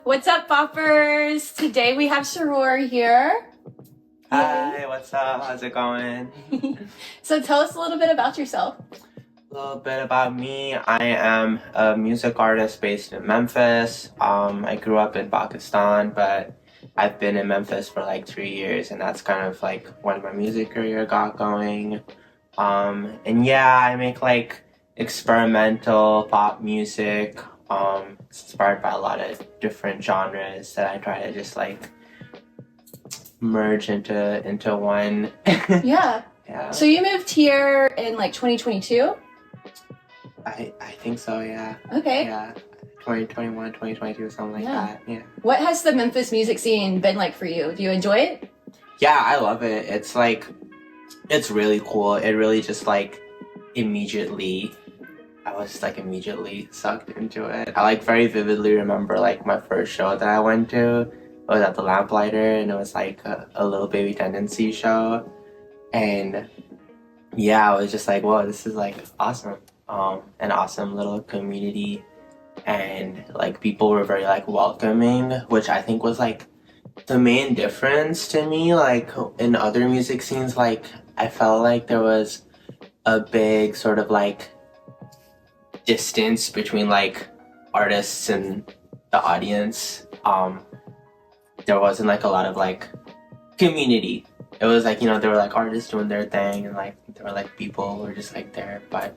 What's up, poppers? Today we have Suroor here. Hi, what's up? How's it going? So tell us a little bit about yourself. A little bit about me. I am a music artist based in Memphis. I grew up in Pakistan, but I've been in Memphis for like 3 years, and that's kind of like when my music career got going. And yeah, I make like experimental pop music. It's inspired by a lot of different genres that I try to just like merge into one. Yeah. Yeah. So you moved here in like 2022? I think so, yeah. Okay. Yeah. 2021, 2022, something like that. Yeah. What has the Memphis music scene been like for you? Do you enjoy it? Yeah, I love it. It's like, it's really cool. It really just like I was like immediately sucked into it. I like very vividly remember like my first show that I went to. It was at the Lamplighter, and it was like a Little Baby Tendency show. And yeah, I was just like, whoa, this is like awesome. An awesome little community, and like people were very like welcoming, which I think was like the main difference to me. Like in other music scenes, like I felt like there was a big sort of like distance between like artists and the audience. There wasn't like a lot of like community. It was like, there were like artists doing their thing, and like there were like people who were just like there. But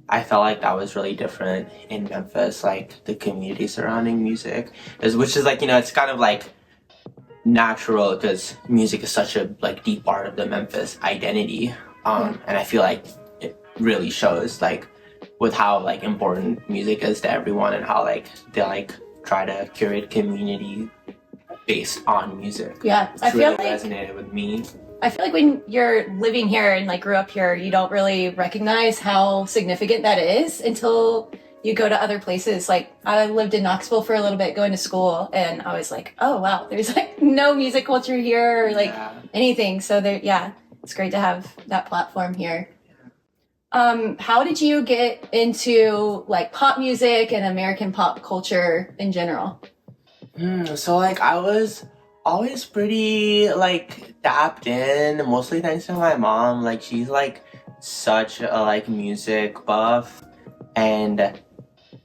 I felt like that was really different in Memphis, like the community surrounding music, which is like, it's kind of like natural because music is such a like deep part of the Memphis identity. And I feel like it really shows like with how like important music is to everyone, and how like they like try to curate community based on music. Yeah, I feel like resonated with me. I feel like when you're living here and like grew up here, you don't really recognize how significant that is until you go to other places. Like I lived in Knoxville for a little bit going to school, and I was like, oh wow, there's like no music culture here or like anything. So there, yeah, it's great to have that platform here. How did you get into like pop music and American pop culture in general? So like I was always pretty like tapped in, mostly thanks to my mom. Like she's like such a like music buff, and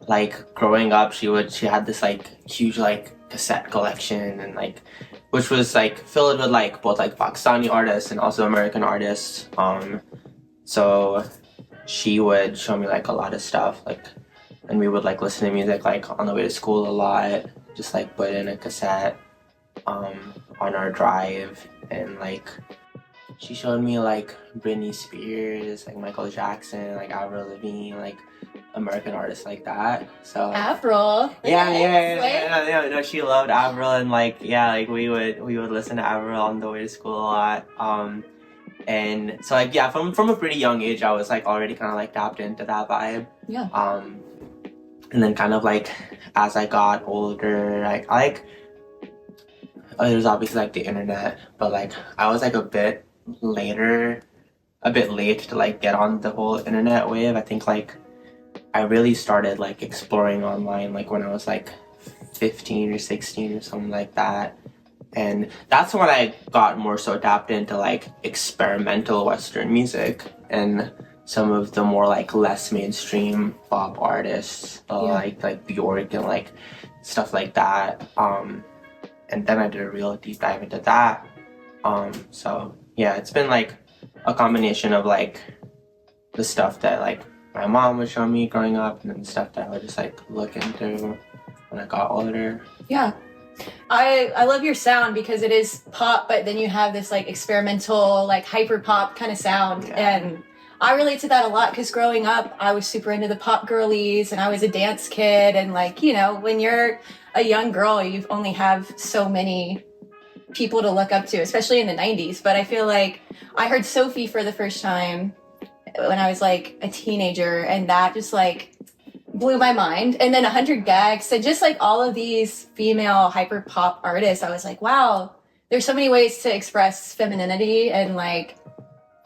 like growing up she had this like huge like cassette collection, and like which was like filled with like both like Pakistani artists and also American artists. So she would show me like a lot of stuff, like, and we would like listen to music like on the way to school a lot, just like put in a cassette on our drive. And like she showed me like Britney Spears, like Michael Jackson, like Avril Lavigne, like American artists like that. So Avril. Yeah, she loved Avril, and like like we would listen to Avril on the way to school a lot. And so like from a pretty young age I was like already kind of like tapped into that vibe. Yeah. And then kind of like as I got older, like there's obviously like the internet, but like I was like a bit late to like get on the whole internet wave. I think like I really started like exploring online like when I was like 15 or 16 or something like that. And that's when I got more so tapped into like experimental Western music and some of the more like less mainstream pop artists, like Bjork and like stuff like that. And then I did a real deep dive into that. So yeah, it's been like a combination of like the stuff that like my mom would show me growing up, and then the stuff that I would just like look into when I got older. Yeah. I love your sound because it is pop, but then you have this like experimental, like hyper pop kind of sound. Yeah. And I relate to that a lot because growing up, I was super into the pop girlies, and I was a dance kid. And like, when you're a young girl, you only have so many people to look up to, especially in the 90s. But I feel like I heard Sophie for the first time when I was like a teenager, and that just like blew my mind. And then 100 Gags, and just like all of these female hyper pop artists, I was like, wow, there's so many ways to express femininity and like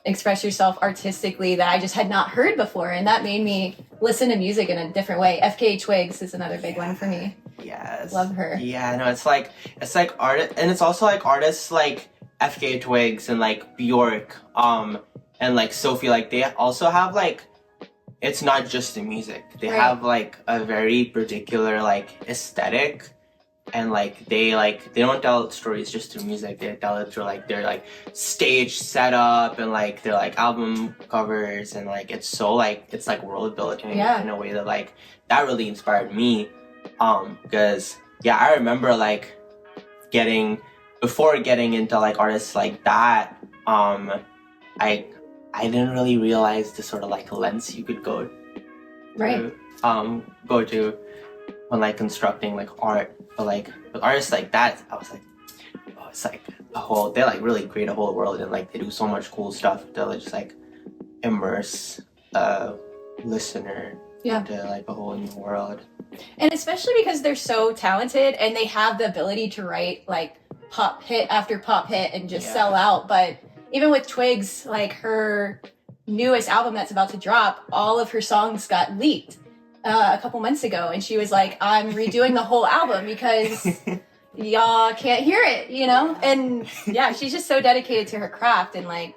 express yourself artistically that I just had not heard before. And that made me listen to music in a different way. FKA Twigs is another big one for me. Yes. Love her. Yeah, no, it's like art, and it's also like artists like FKA Twigs and like Bjork, and like Sophie, like they also have like, it's not just the music. They have like a very particular like aesthetic, and like they don't tell stories just through music. They tell it through like their like stage setup and like their like album covers, and like it's so like it's like world building in a way that like that really inspired me. Because yeah, I remember like before getting into like artists like that, I didn't really realize the sort of like lens you could go to when like constructing like art. But like with artists like that, I was like, oh, it's like they like really create a whole world, and like they do so much cool stuff to like just like immerse a listener into like a whole new world. And especially because they're so talented and they have the ability to write like pop hit after pop hit and just sell out. But even with Twigs, like her newest album that's about to drop, all of her songs got leaked a couple months ago, and she was like, I'm redoing the whole album because y'all can't hear it, you know? And yeah, she's just so dedicated to her craft. And like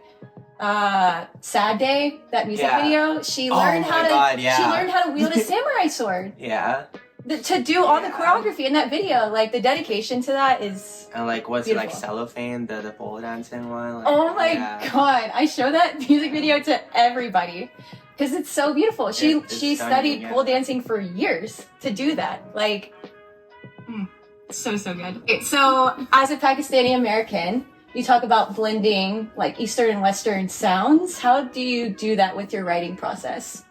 Sad Day, that music video, she learned she learned how to wield a samurai sword. To do all the choreography in that video. Like the dedication to that is and like what's beautiful. It like Cellophane, the pole dancing one? Like, oh my god, I show that music video to everybody because it's so beautiful. She studied pole dancing for years to do that. Like so good. Okay, so as a Pakistani American, you talk about blending like Eastern and Western sounds. How do you do that with your writing process?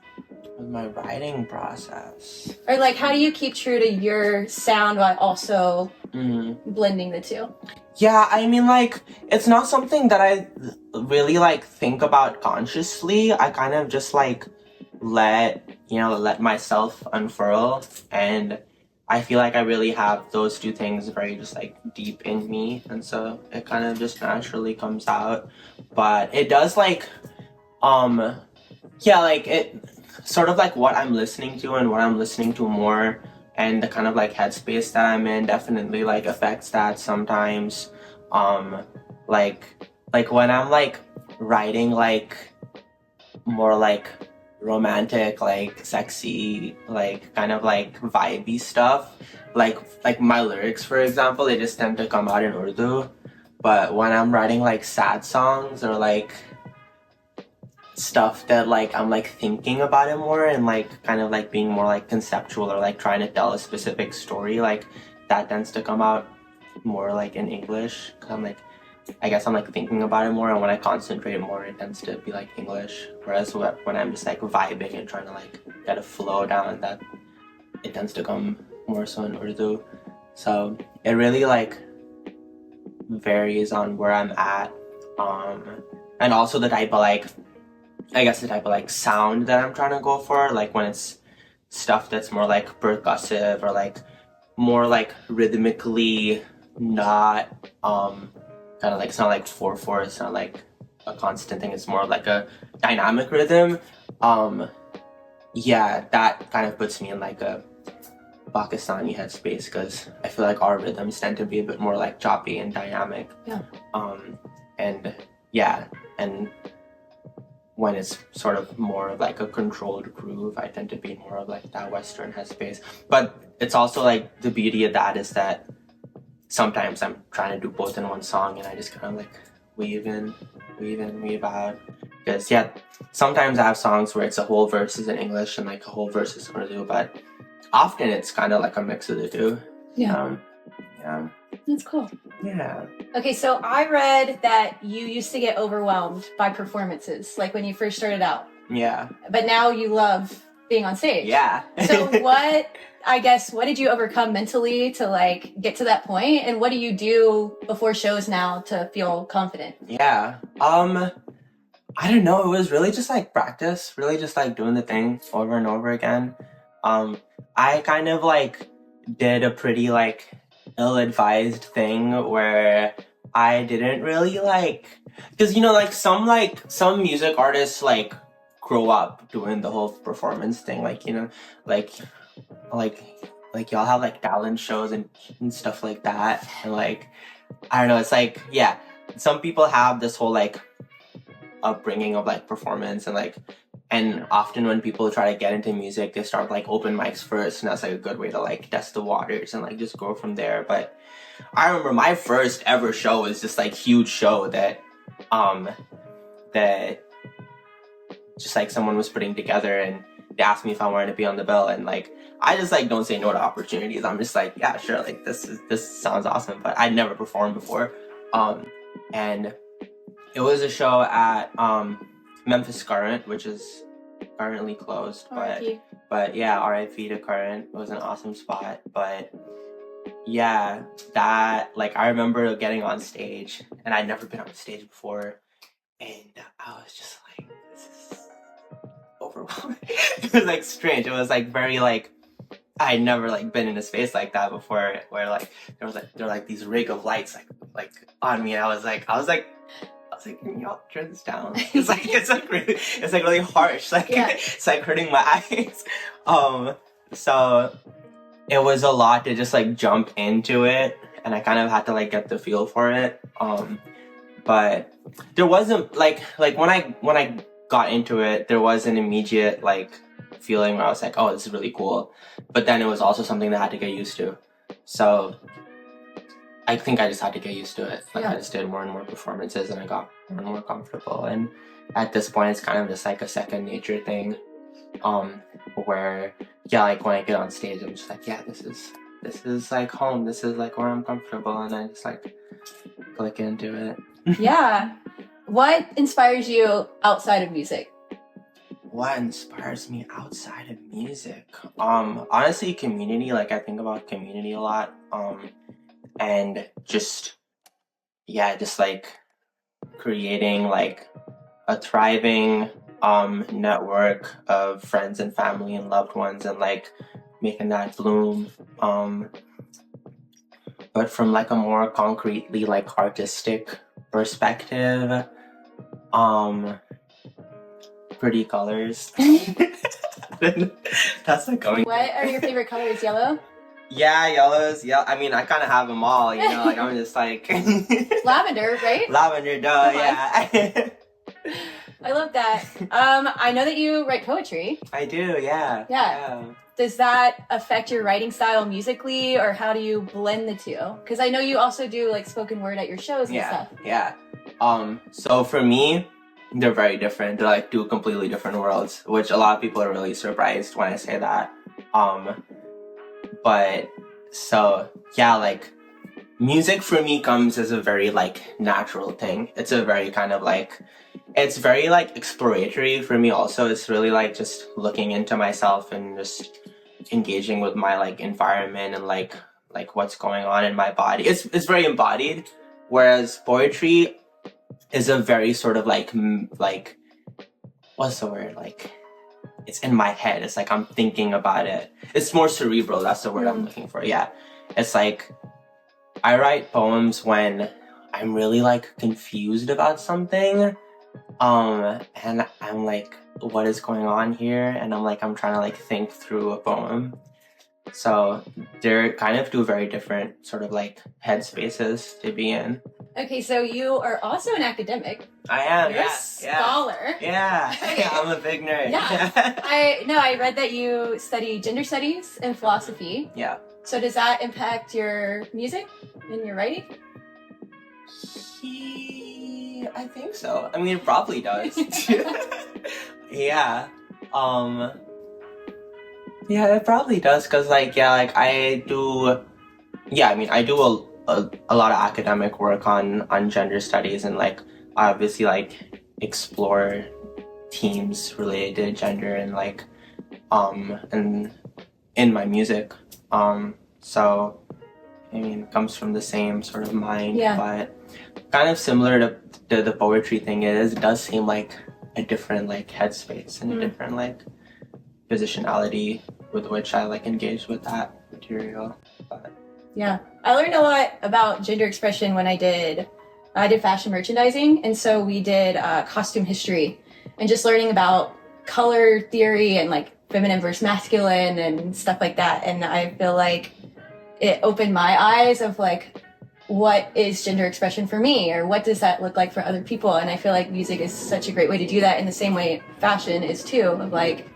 With my writing process? Or like, how do you keep true to your sound while also blending the two? Yeah, I mean, like, it's not something that I really like think about consciously. I kind of just like let myself unfurl, and I feel like I really have those two things very just like deep in me, and so it kind of just naturally comes out. But it does like, like it sort of like what I'm listening to and what I'm listening to more, and the kind of like headspace that I'm in definitely like affects that sometimes. Like when I'm like writing like more like romantic, like sexy, like kind of like vibey stuff, like my lyrics, for example, they just tend to come out in Urdu. But when I'm writing like sad songs or like stuff that like I'm like thinking about it more and like kind of like being more like conceptual or like trying to tell a specific story, like that tends to come out more like in English. 'Cause I guess I'm like thinking about it more, and when I concentrate more it tends to be like English. Whereas when I'm just like vibing and trying to like get a flow down, that it tends to come more so in Urdu. So it really like varies on where I'm at, and also the type of like, I guess the type of like sound that I'm trying to go for. Like when it's stuff that's more like percussive or like more like rhythmically not kind of like, it's not like 4/4, it's not like a constant thing, it's more like a dynamic rhythm. Yeah, that kind of puts me in like a Pakistani headspace, because I feel like our rhythms tend to be a bit more like choppy and dynamic. And when it's sort of more like a controlled groove, I tend to be more of like that Western headspace. But it's also like the beauty of that is that sometimes I'm trying to do both in one song, and I just kind of like weave in, weave out. Because sometimes I have songs where it's a whole verse is in English and like a whole verse is in Urdu, but often it's kind of like a mix of the two. That's cool. Yeah. Okay, so I read that you used to get overwhelmed by performances, like when you first started out. Yeah. But now you love being on stage. Yeah. So what did you overcome mentally to like get to that point? And what do you do before shows now to feel confident? Yeah. I don't know. It was really just like practice, really just like doing the thing over and over again. I kind of like did a pretty like ill-advised thing where I didn't really like, because you know, like some music artists like grow up doing the whole performance thing, like, you know, like y'all have like talent shows and stuff like that, and like, I don't know, it's like, yeah, some people have this whole like upbringing of like performance, and like, and often when people try to get into music, they start like open mics first, and that's like a good way to like test the waters and like just go from there. But I remember my first ever show was just like huge show that that just like someone was putting together, and they asked me if I wanted to be on the bill, and like, I just like don't say no to opportunities. I'm just like, yeah, sure, like this sounds awesome, but I'd never performed before. And it was a show at Memphis Current, which is currently closed, but yeah, RIP to Current. It was an awesome spot. But yeah, that, like, I remember getting on stage, and I'd never been on stage before, and I was just like, this is overwhelming. It was like strange. It was like very like, I'd never like been in a space like that before, where like there were like these rig of lights like on me, and I was like, can y'all turn this down? It's like really harsh. Like, yeah. It's like hurting my eyes. So it was a lot to just like jump into it, and I kind of had to like get the feel for it. But there wasn't like when I got into it, there was an immediate like feeling where I was like, oh, this is really cool. But then it was also something that I had to get used to. So I think I just had to get used to it. Like, yeah. I just did more and more performances, and I got more and more comfortable. And at this point, it's kind of just like a second nature thing. Where, yeah, like when I get on stage, I'm just like, yeah, this is like home. This is like where I'm comfortable, and I just like click into it. Yeah. What inspires you outside of music? What inspires me outside of music? Honestly, community. Like, I think about community a lot. And just like creating like a thriving network of friends and family and loved ones, and like making that bloom. But from like a more concretely like artistic perspective, pretty colors. That's like going. What are your favorite colors? Yellow? Yeah, yellows. Yeah, I mean, I kind of have them all, you know, like, I'm just like... Lavender, right? Lavender, duh, yeah. I love that. I know that you write poetry. I do, yeah. Yeah. Does that affect your writing style musically, or how do you blend the two? Because I know you also do, like, spoken word at your shows and stuff. Yeah. So for me, they're very different. They're, like, two completely different worlds, which a lot of people are really surprised when I say that. But so yeah, like music for me comes as a very like natural thing. It's a very kind of like, it's very like exploratory for me also. It's really like just looking into myself and just engaging with my like environment and like what's going on in my body. It's very embodied, whereas poetry is a very sort of like what's the word, like, it's in my head. It's like I'm thinking about it. It's more cerebral. That's the word I'm looking for. Yeah. It's like I write poems when I'm really like confused about something. And I'm like, what is going on here? And I'm trying to like think through a poem. So they're kind of two very different sort of like headspaces to be in. Okay, so you are also an academic. I am. You're a scholar. Yeah. Okay. I'm a big nerd. Yeah. I read that you study gender studies and philosophy. Yeah. So does that impact your music and your writing? I think so. I mean, it probably does. Yeah. Yeah, it probably does, because I do a lot of academic work on gender studies, and like I obviously like explore themes related to gender and like and in my music. So I mean, it comes from the same sort of mind, but kind of similar to the poetry thing. It does seem like a different like headspace and a different like positionality with which I like engage with that material. But yeah, I learned a lot about gender expression when I did fashion merchandising, and so we did costume history and just learning about color theory and like feminine versus masculine and stuff like that. And I feel like it opened my eyes of like, what is gender expression for me, or what does that look like for other people? And I feel like music is such a great way to do that, in the same way fashion is too, of like,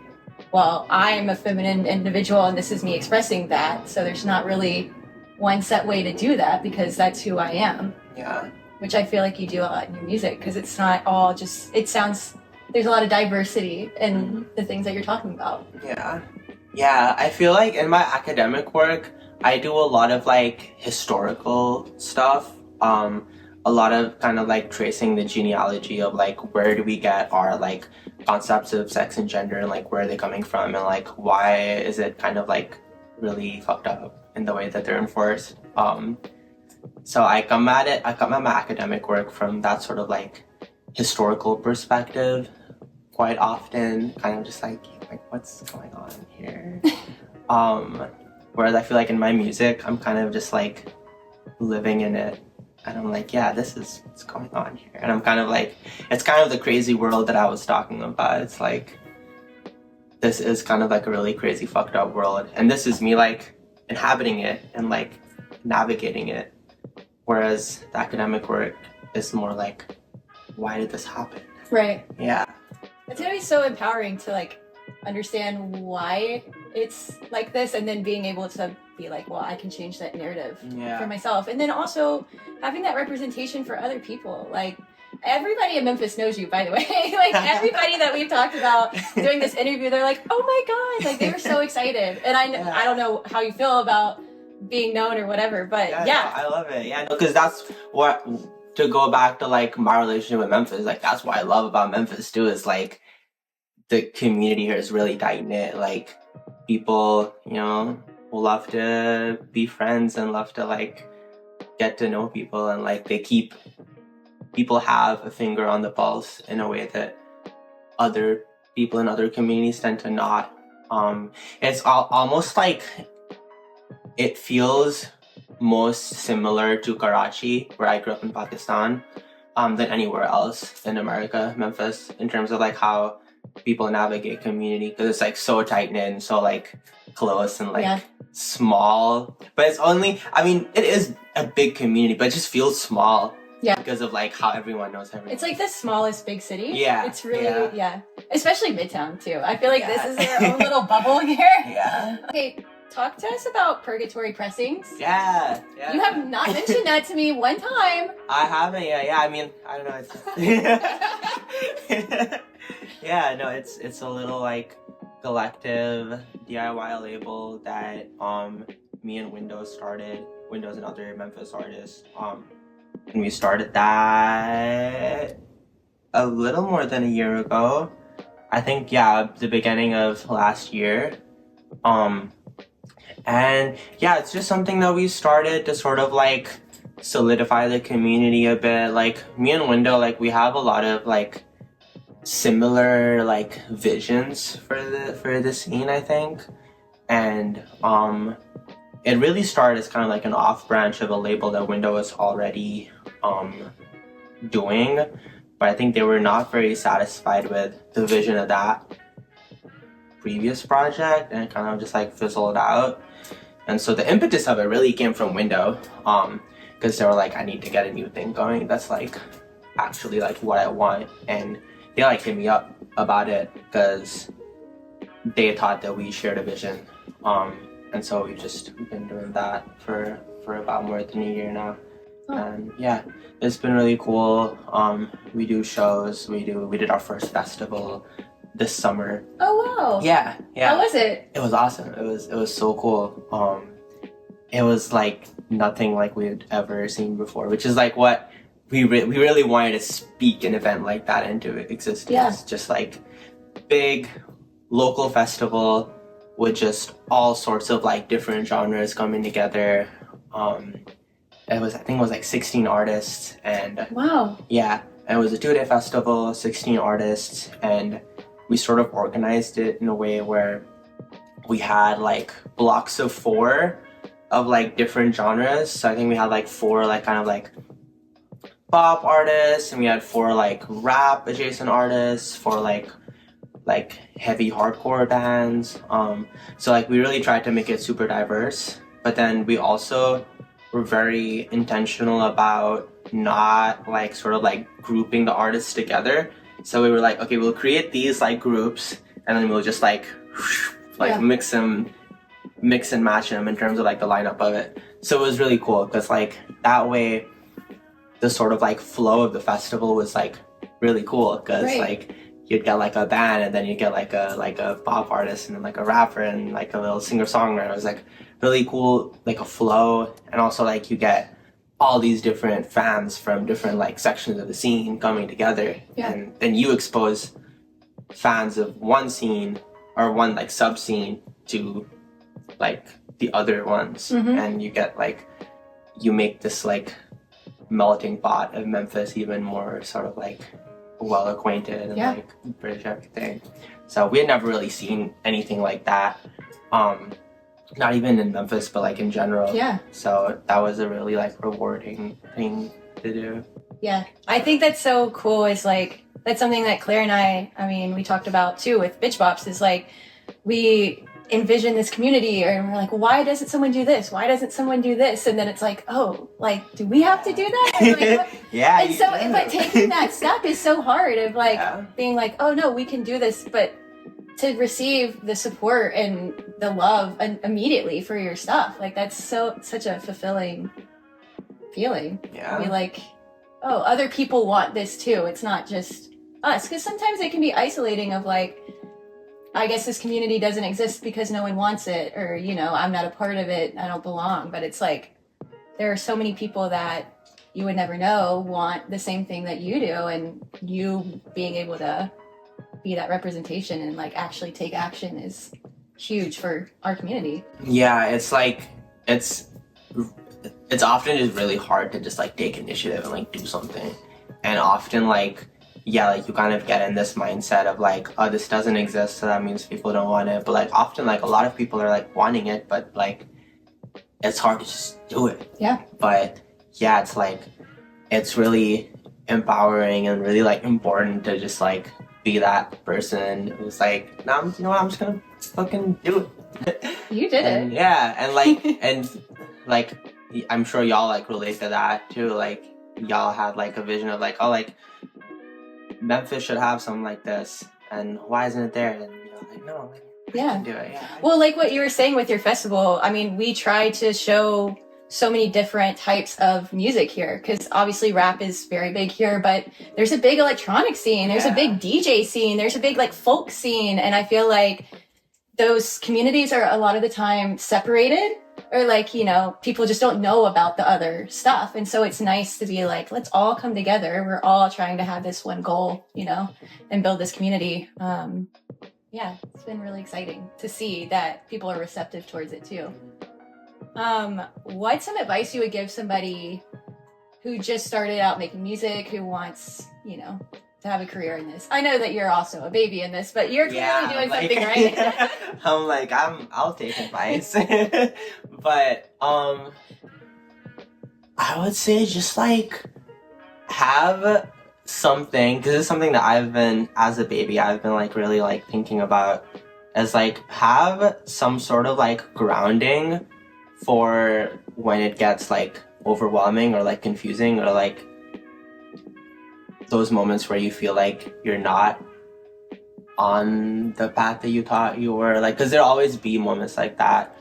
well, I'm a feminine individual and this is me expressing that, so there's not really one set way to do that because that's who I am. Yeah. Which I feel like you do a lot in your music, because it's not all just, it sounds, there's a lot of diversity in the things that you're talking about. Yeah, I feel like in my academic work I do a lot of like historical stuff, a lot of kind of like tracing the genealogy of like where do we get our like concepts of sex and gender, and like where are they coming from, and like why is it kind of like really fucked up in the way that they're enforced. So I come at my academic work from that sort of like historical perspective quite often, kind of just like what's going on here. Whereas I feel like in my music, I'm kind of just like living in it. And I'm like, yeah, this is what's going on here. And I'm kind of like, it's kind of the crazy world that I was talking about. It's like, this is kind of like a really crazy, fucked up world. And this is me like inhabiting it and like navigating it. Whereas the academic work is more like, why did this happen? Right. Yeah. It's gonna be so empowering to like understand why it's like this, and then being able to be like, well, I can change that narrative for myself. And then also having that representation for other people. Like, everybody in Memphis knows you, by the way. Like, everybody that we've talked about doing this interview, they're like, oh my God, like they were so excited. And I don't know how you feel about being known or whatever, but No, I love it. Yeah, because that's what, to go back to like my relationship with Memphis, like that's what I love about Memphis too, is like the community here is really tight knit. Like, people, you know, love to be friends and love to like get to know people, and like people have a finger on the pulse in a way that other people in other communities tend to not. It's almost like it feels most similar to Karachi, where I grew up in Pakistan, than anywhere else in America, Memphis, in terms of like how people navigate community, because it's like so tight knit and so like close and like small. But it's only, I mean, it is a big community, but it just feels small. Yeah. Because of like how everyone knows everyone. It's like the smallest big city. Yeah. It's really, especially Midtown too. I feel like this is their own little bubble here. Yeah. Okay, talk to us about Purgatory Pressings. Yeah. You have not mentioned that to me one time. I haven't, I mean, I don't know. It's it's a little like collective DIY label that me and Windows started. Windows and other Memphis artists. And we started that a little more than a year ago. I think, the beginning of last year. And it's just something that we started to sort of like solidify the community a bit. Like, me and Window, like, we have a lot of like similar like visions for the scene, I think. And it really started as kind of like an off branch of a label that Window was already doing, but I think they were not very satisfied with the vision of that previous project, and it kind of just like fizzled out. And so the impetus of it really came from Window, because they were like, I need to get a new thing going that's like actually like what I want, and they like hit me up about it because they thought that we shared a vision. And so we've been doing that for about more than a year now. And it's been really cool. We do shows. We did our first festival this summer. Oh wow! Yeah. How was it? It was awesome. It was so cool. It was like nothing like we had ever seen before, which is like what we really wanted to speak an event like that into existence. Yeah. Just like big local festival with just all sorts of like different genres coming together. I think it was like 16 artists, and wow. Yeah, and it was a 2-day festival, 16 artists, and we sort of organized it in a way where we had like blocks of 4 of like different genres. So I think we had like 4 like kind of like pop artists, and we had 4 like rap adjacent artists, 4 like like heavy hardcore bands. So like we really tried to make it super diverse, but then we also were very intentional about not like sort of like grouping the artists together. So we were like, okay, we'll create these like groups, and then we'll just like mix and match them in terms of like the lineup of it. So it was really cool because like that way the sort of like flow of the festival was like really cool because like you'd get like a band, and then you get like a pop artist, and then like a rapper, and like a little singer-songwriter. It was like really cool, like a flow. And also like you get all these different fans from different like sections of the scene coming together, and then you expose fans of one scene or one like sub scene to like the other ones, and you get like you make this like melting pot of Memphis even more sort of like well acquainted and like British everything. So we had never really seen anything like that, not even in Memphis but like in general. So that was a really like rewarding thing to do. I think that's so cool. Is like that's something that Claire and I mean we talked about too with BitchBopz, is like we envision this community, and we're like, why doesn't someone do this? Why doesn't someone do this? And then it's like, oh, like, do we have to do that? And like, and so, but taking that step is so hard of like being like, oh no, we can do this, but to receive the support and the love and immediately for your stuff, like that's such a fulfilling feeling. Be like, oh, other people want this too. It's not just us, because sometimes it can be isolating of like, I guess this community doesn't exist because no one wants it, or, you know, I'm not a part of it, I don't belong. But it's like, there are so many people that you would never know want the same thing that you do, and you being able to be that representation and like actually take action is huge for our community. Yeah, it's like, it's often just really hard to just like take initiative and like do something. And often like, like you kind of get in this mindset of like, oh, this doesn't exist, so that means people don't want it. But like often like a lot of people are like wanting it, but like it's hard to just do it. But it's like it's really empowering and really like important to just like be that person who's like, no, you know what, I'm just gonna fucking do it. You did it. And like and like I'm sure y'all like relate to that too. Like y'all had like a vision of like, oh, like Memphis should have something like this, and why isn't it there? And you're like, no, I can do it. Well, like what you were saying with your festival, I mean, we try to show so many different types of music here, because obviously rap is very big here, but there's a big electronic scene, there's a big DJ scene, there's a big like folk scene, and I feel like those communities are a lot of the time separated, or like, you know, people just don't know about the other stuff. And so it's nice to be like, let's all come together. We're all trying to have this one goal, you know, and build this community. It's been really exciting to see that people are receptive towards it too. What's some advice you would give somebody who just started out making music, who wants, you know, to have a career in this? I know that you're also a baby in this, but you're clearly doing something right. I'm like, I'll take advice. But I would say just like have something, because it's something that I've been, as a baby, I've been like really like thinking about, as like have some sort of like grounding for when it gets like overwhelming or like confusing, or like those moments where you feel like you're not on the path that you thought you were, like, because there'll always be moments like that.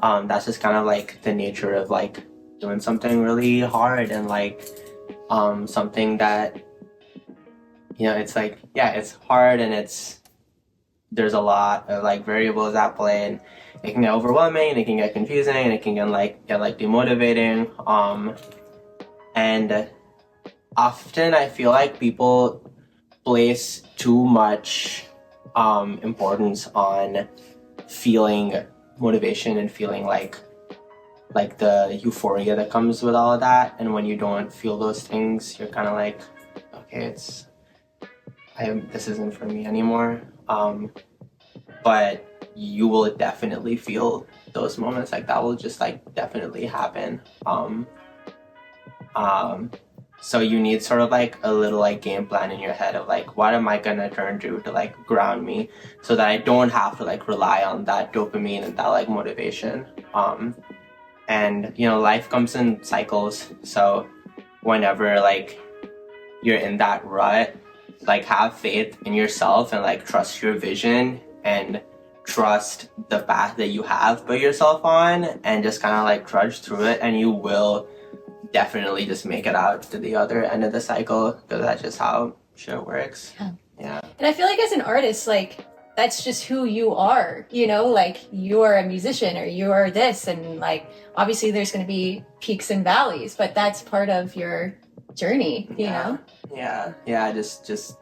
That's just kind of like the nature of like doing something really hard, and like something that, you know, it's like, it's hard, and there's a lot of like variables at play, and it can get overwhelming, and it can get confusing, and it can get like demotivating. And often I feel like people place too much importance on feeling motivation and feeling like the euphoria that comes with all of that. And when you don't feel those things, you're kind of like, okay, this isn't for me anymore. But you will definitely feel those moments, like that will just like definitely happen. So you need sort of like a little like game plan in your head of like, what am I gonna turn to like ground me, so that I don't have to like rely on that dopamine and that like motivation. And you know, life comes in cycles. So whenever like you're in that rut, like have faith in yourself and like trust your vision and trust the path that you have put yourself on, and just kind of like trudge through it, and you will definitely just make it out to the other end of the cycle, because that's just how shit works. Yeah. And I feel like as an artist, like that's just who you are, you know, like you're a musician or you're this, and like obviously there's going to be peaks and valleys, but that's part of your journey, you know? Yeah, just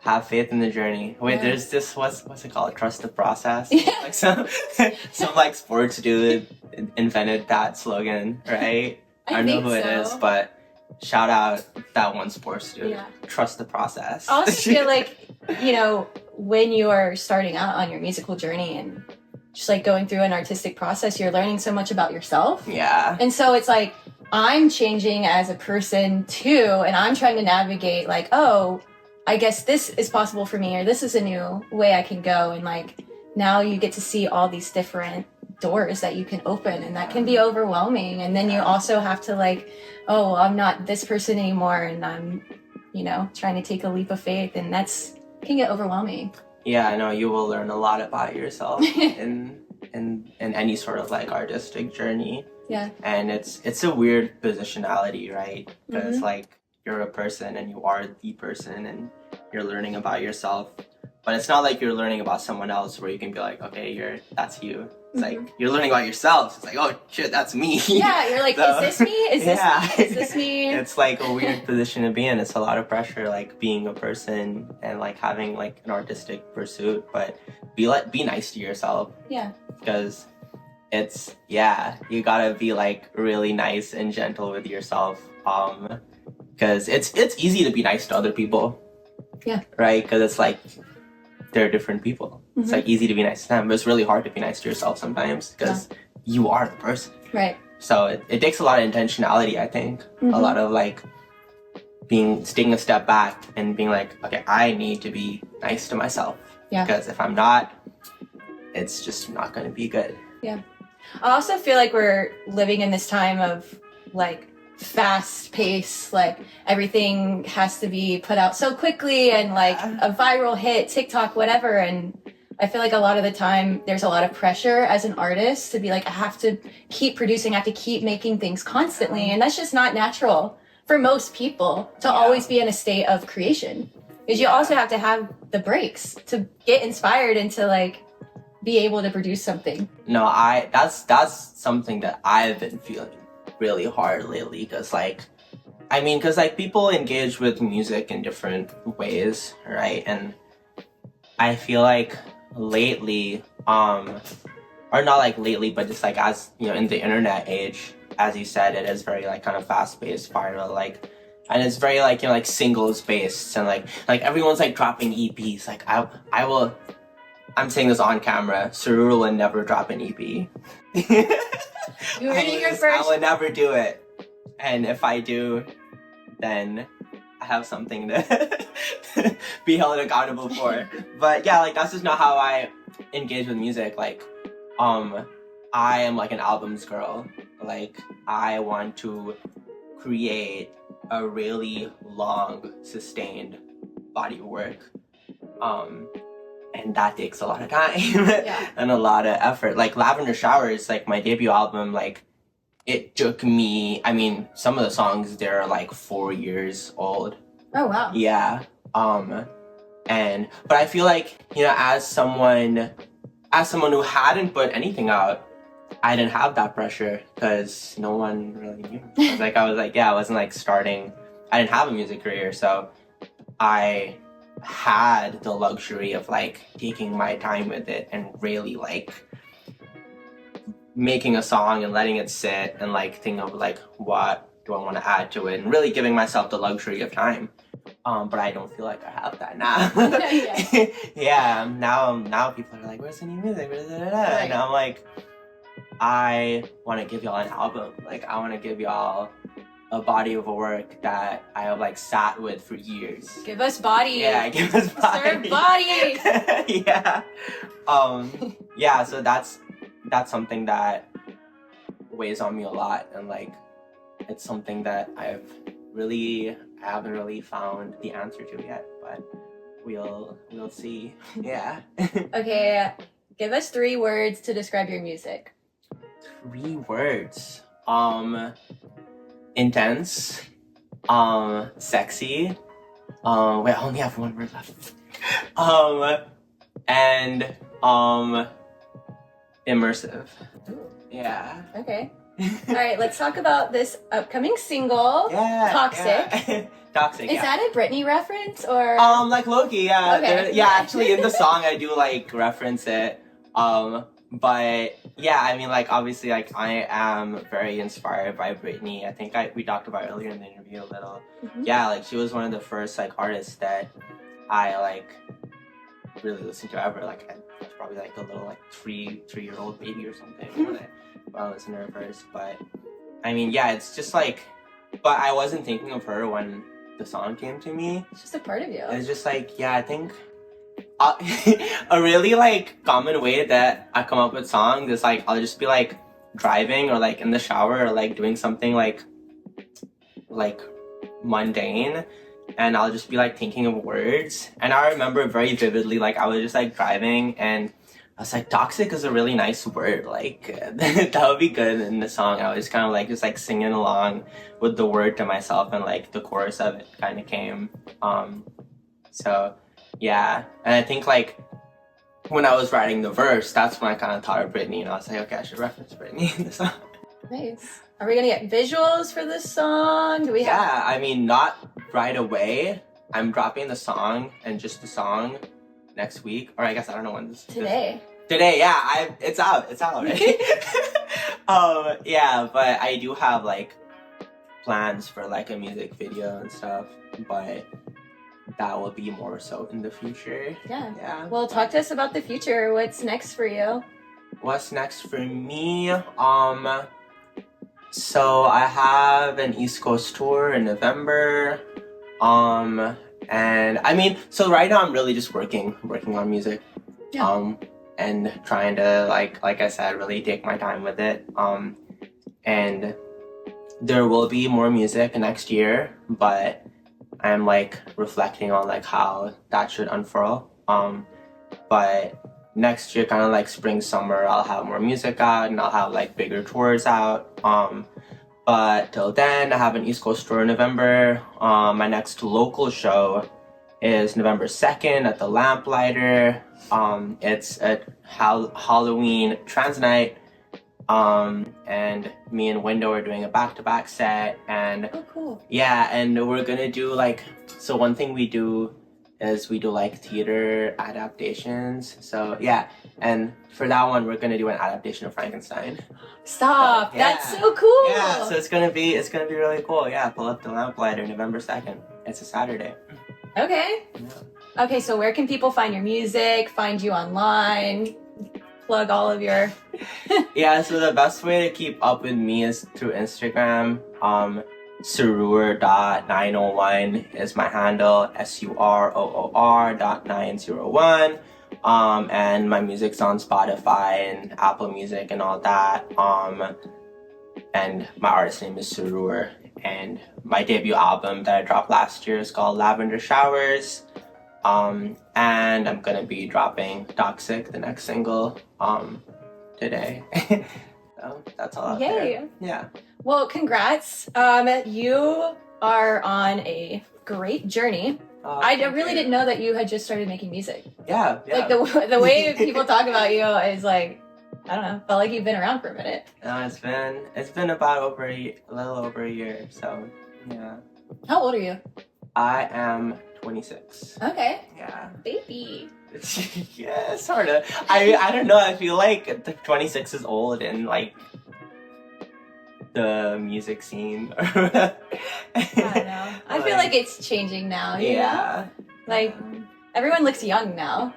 have faith in the journey. Wait, there's this, what's it called? Trust the process. Like some like sports dude invented that slogan, right? I don't know who it is, but shout out that one sports dude. Trust the process. I also feel like, you know, when you are starting out on your musical journey and just like going through an artistic process, you're learning so much about yourself. Yeah. And so it's like, I'm changing as a person too, and I'm trying to navigate like, oh, I guess this is possible for me, or this is a new way I can go. And like, now you get to see all these different doors that you can open, and that can be overwhelming. And then you also have to like, oh, I'm not this person anymore, and I'm, you know, trying to take a leap of faith, and that's can get overwhelming. Yeah, I know, you will learn a lot about yourself in any sort of like artistic journey. Yeah. And it's a weird positionality, right? Because like you're a person and you are the person and you're learning about yourself, but it's not like you're learning about someone else where you can be like, okay, that's you. It's like you're learning about yourself. It's like, oh shit, that's me. Yeah, you're like, so, is this me? Is this me? Is this me? It's like a weird position to be in. It's a lot of pressure, like being a person and like having like an artistic pursuit, but be nice to yourself. Yeah. Because it's, you gotta be like really nice and gentle with yourself. Because it's easy to be nice to other people. Yeah. Right? Because it's like, they're different people. It's like easy to be nice to them, but it's really hard to be nice to yourself sometimes, because you are the person. Right. So it takes a lot of intentionality, I think. A lot of like taking a step back and being like, okay, I need to be nice to myself. Yeah. Because if I'm not, it's just not going to be good. Yeah. I also feel like we're living in this time of like fast pace, like everything has to be put out so quickly, and like a viral hit, TikTok, whatever. And I feel like a lot of the time there's a lot of pressure as an artist to be like, I have to keep producing, I have to keep making things constantly. And that's just not natural for most people to always be in a state of creation, because you also have to have the breaks to get inspired and to like be able to produce something. No, that's something that I've been feeling really hard lately, because like people engage with music in different ways, right? And I feel like lately, or not like lately, but just like, as you know, in the internet age, as you said, it is very like kind of fast-paced, viral, like, and it's very like, you know, like singles based, and like everyone's like dropping EPs. Like I'm saying this on camera, Suroor will never drop an EP. You heard it here first. I will never do it. And if I do, then I have something to be held accountable for. But yeah, like that's just not how I engage with music. Like, I am like an albums girl. Like, I want to create a really long, sustained body of work. And that takes a lot of time and a lot of effort. Like Lavender Showers, like my debut album, like it took me, I mean, some of the songs, they're like 4 years old. Oh, wow. Yeah. But I feel like, you know, as someone who hadn't put anything out, I didn't have that pressure, because no one really knew. I wasn't like starting, I didn't have a music career, so I had the luxury of like taking my time with it and really like making a song and letting it sit and like thinking of like, what do I want to add to it, and really giving myself the luxury of time. But I don't feel like I have that now. Yeah, now people are like, where's the new music? Right. And I'm like, I want to give y'all an album. Like, I want to give y'all a body of work that I have like sat with for years. Give us body. Yeah, give us body. Serve body. Yeah. Yeah, so that's something that weighs on me a lot, and like it's something that I haven't really found the answer to yet, but we'll see. Yeah. Okay, give us 3 words to describe your music. 3 words. Intense. Sexy. Wait, I only have 1 word left. And immersive. Ooh. Yeah. Okay. All right, let's talk about this upcoming single. Yeah. Toxic. Yeah. Toxic. Is that a Britney reference or? Like Loki. Yeah. Okay. Yeah. Actually, in the song, I do like reference it. But yeah, I mean, like obviously, like I am very inspired by Britney. I think we talked about earlier in the interview a little. Mm-hmm. Yeah, like she was one of the first like artists that I like really listened to ever. Like I was probably like a little like three-year-old baby or something when I listened to her first. But I mean, yeah, it's just like, but I wasn't thinking of her when the song came to me. It's just a part of you. It's just like, yeah, I think a really like common way that I come up with songs is like I'll just be like driving or like in the shower or like doing something like mundane, and I'll just be like thinking of words. And I remember very vividly, like I was just like driving and I was like, toxic is a really nice word, like that would be good in the song. I was kind of like just like singing along with the word to myself, and like the chorus of it kind of came. So yeah, and I think like when I was writing the verse, that's when I kind of thought of Britney, and I was like, okay, I should reference Britney in the song. Nice. Are we gonna get visuals for this song? Do we have? Yeah, I mean, not right away. I'm dropping the song and just the song next week, or I guess I don't know when this. Today. Today, yeah, it's out, right? Yeah, but I do have like plans for like a music video and stuff, but that will be more so in the future. Yeah. Yeah. Well, talk to us about the future. What's next for you? What's next for me? So I have an East Coast tour in November. And I mean, so right now I'm really just working on music. Yeah. And trying to like I said, really take my time with it. And there will be more music next year, but I'm like reflecting on like how that should unfurl. But next year, kind of like spring, summer, I'll have more music out and I'll have like bigger tours out. But till then, I have an East Coast tour in November. My next local show is November 2nd at the Lamplighter. It's a Halloween trans night. And me and Window are doing a back-to-back set, and Oh, cool. yeah, and we're gonna do like, so one thing we do is we do like theater adaptations. So yeah, and for that one we're gonna do an adaptation of Frankenstein. Stop. Yeah. That's so cool. Yeah, so it's gonna be really cool. Yeah, pull up the Lamplighter November 2nd. It's a Saturday. Okay. Yeah. Okay, so where can people find your music, find you online, plug all of your... Yeah, so the best way to keep up with me is through Instagram. Suroor.901 is my handle, SUROOR.901. And my music's on Spotify and Apple Music and all that. And my artist name is Suroor. And my debut album that I dropped last year is called Lavender Showers. And I'm gonna be dropping Toxic, the next single, today. So that's all out there. Yeah. Well, congrats. You are on a great journey. I really didn't know that you had just started making music. Yeah. Like the way people talk about you is like, I don't know, felt like you've been around for a minute. No, it's been about a little over a year. So yeah. How old are you? I am 26. Okay. Yeah. Baby. Yeah, sort of. I don't know. I feel like the 26 is old in like the music scene. I don't know. I feel like it's changing now. You know? Like everyone looks young now.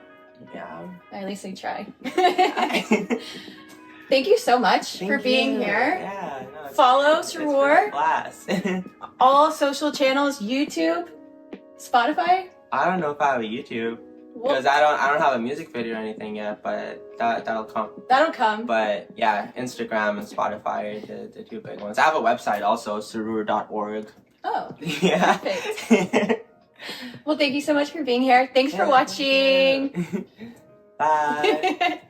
Yeah. Or at least they try. Thank you so much for being here. Yeah, no, Follow It's Suroor. class. All social channels, YouTube, Spotify. I don't know if I have a YouTube because I don't have a music video or anything yet, but that'll come. That'll come. But yeah, Instagram and Spotify are the two big ones. I have a website also, suroor.org. Oh, Yeah. perfect. Well, thank you so much for being here. Thanks for watching. Bye.